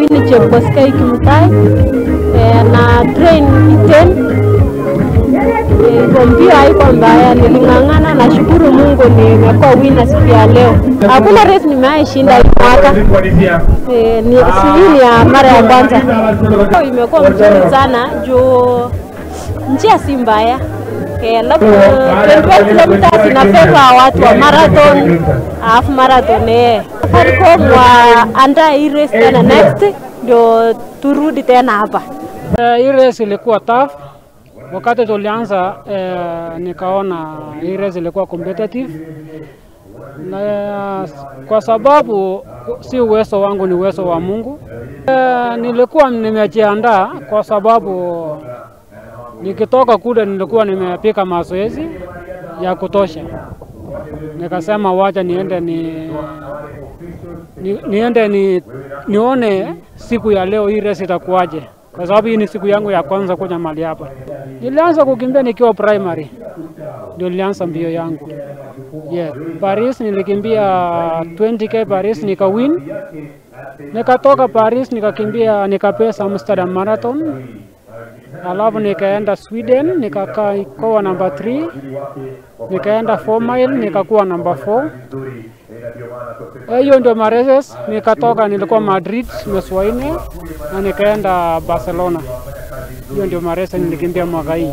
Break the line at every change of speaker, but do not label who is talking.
ni Chepkosgei Kimutai na train iten mbio haiko mbaya, niling'ang'ana. Nashukuru Mungu nimekuwa winner siku ya leo. Hakuna race nimeaishinda hii mwaka, ni ya mara ya kwanza. Imekuwa mzuri sana juu njia si mbaya. Labda 25 kilometers inafeva watu wa marathon, half marathon. Safaricom waandaa hii race tena next ndio turudi tena hapa.
Hii race ilikuwa tough. Wakati tulianza nikaona hii race ilikuwa competitive, na kwa sababu si uwezo wangu, ni uwezo wa Mungu. Nilikuwa nimejiandaa kwa sababu nikitoka kule nilikuwa nimepika mazoezi ya kutosha. Nikasema wacha nione siku ya leo hii race itakuwaje, kwa sababu hii ni siku yangu ya kwanza kuja mahali hapa. Nilianza kukimbia nikiwa primary, ndio nilianza mbio yangu. Paris nilikimbia 20k Paris nikawin. Nikatoka Paris nikakimbia nikapesa Amsterdam Marathon. Alafu nikaenda Sweden nikakaa kwa number 3. Nikaenda 4 mile nikakuwa number 4. Hiyo ndio maraces. Nikatoka nilikuwa Madrid mwezi wa 4 na nikaenda Barcelona. Hiyo ndio maraces nilikimbia mwaka hii.